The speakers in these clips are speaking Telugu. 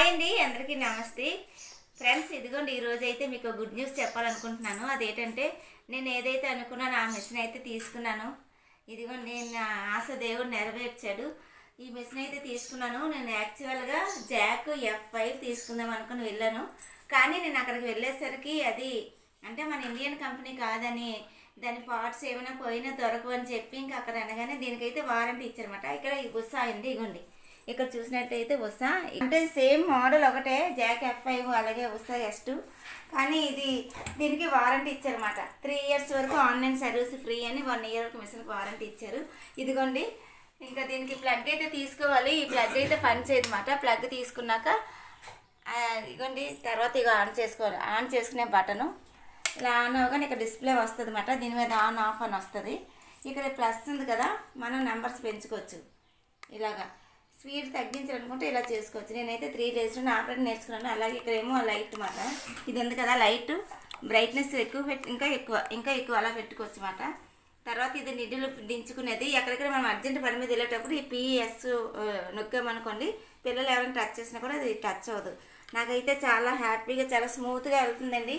అండి అందరికీ నమస్తే ఫ్రెండ్స్. ఇదిగోండి ఈరోజు అయితే మీకు గుడ్ న్యూస్ చెప్పాలనుకుంటున్నాను. అదేంటంటే నేను ఏదైతే అనుకున్నానో ఆ మిషన్ అయితే తీసుకున్నాను. ఇదిగోండి నేను నా ఆశ దేవుడు నెరవేర్చాడు. ఈ మిషన్ అయితే తీసుకున్నాను. నేను యాక్చువల్గా జాక్ F5 తీసుకుందాం అనుకుని వెళ్ళాను. కానీ నేను అక్కడికి వెళ్ళేసరికి అది అంటే మన ఇండియన్ కంపెనీ కాదని, దాని పార్ట్స్ ఏమైనా పోయినా దొరకవు అని చెప్పి ఇంకా అక్కడ అనగానే దీనికైతే వారంటీ ఇచ్చారన్నమాట. ఇక్కడ ఉషా అండి, ఇగోండి ఇక్కడ చూసినట్టయితే ఉషా అంటే సేమ్ మోడల్ ఒకటే, జాక్ F5 అలాగే ఉషా S2, కానీ దీనికి వారంటీ ఇచ్చారన్నమాట. 3 years వరకు ఆన్లైన్ సర్వీస్ ఫ్రీ అని, 1 year వరకు మిషన్కి వారంటీ ఇచ్చారు. ఇదిగోండి ఇంకా దీనికి ప్లగ్ అయితే తీసుకోవాలి. ఈ ప్లగ్ అయితే పని చేయదన్నమాట. ప్లగ్ తీసుకున్నాక ఇదిగోండి తర్వాత ఇక ఆన్ చేసుకోవాలి. ఆన్ చేసుకునే బటను ఇలా ఆన్ అవగానే ఇక్కడ డిస్ప్లే వస్తుంది అన్నమాట. దీని మీద ఆన్ ఆఫ్ అని వస్తుంది. ఇక్కడ ప్లస్ ఉంది కదా, మనం నెంబర్స్ పెంచుకోవచ్చు. ఇలాగా స్పీడ్ తగ్గించాలనుకుంటే ఇలా చేసుకోవచ్చు. నేనైతే 3 days ఆపరేట్ నేర్చుకున్నాను. అలాగే ఇక్కడేమో లైట్ అన్నమాట. ఇది ఉంది కదా లైట్, బ్రైట్నెస్ ఎక్కువ పెట్టి ఇంకా ఎక్కువ అలా పెట్టుకోవచ్చు అన్నమాట. తర్వాత ఇది నిడ్డులు దించుకునేది. ఎక్కడెక్కడ మనం అర్జెంట్ పని మీద వెళ్ళేటప్పుడు ఈ PS నొక్కామనుకోండి, పిల్లలు ఎవరైనా టచ్ చేసినా కూడా అది టచ్ అవ్వదు. నాకైతే చాలా హ్యాపీగా చాలా స్మూత్గా వెళ్తుందండి.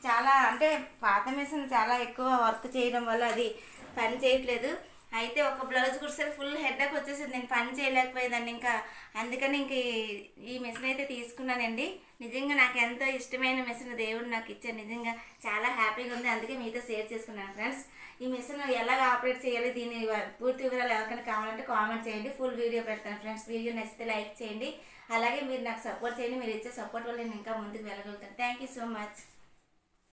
చాలా అంటే పాత మిషన్ చాలా ఎక్కువ వర్క్ చేయడం వల్ల అది పని చేయట్లేదు. అయితే ఒక బ్లౌజ్ కుడిసే ఫుల్ హెడ్ఏక్ వచ్చేసింది. నేను పని చేయలేకపోయేదాన్ని ఇంకా. అందుకని ఇంక ఈ మిషన్ అయితే తీసుకున్నానండి. నిజంగా నాకు ఎంతో ఇష్టమైన మిషన్ దేవుడు నాకు ఇచ్చారు. నిజంగా చాలా హ్యాపీగా ఉంది. అందుకే మీతో షేర్ చేసుకున్నాను ఫ్రెండ్స్. ఈ మిషన్ ఎలాగ ఆపరేట్ చేయాలి, దీని పూర్తి వివరాలు ఎవరికైనా కావాలంటే కామెంట్ చేయండి. ఫుల్ వీడియో పెడతాను ఫ్రెండ్స్. వీడియో నచ్చితే లైక్ చేయండి. అలాగే మీరు నాకు సపోర్ట్ చేయండి. మీరు ఇచ్చే సపోర్ట్ వల్ల నేను ఇంకా ముందుకు వెళ్ళగలుగుతాను. Thank you so much.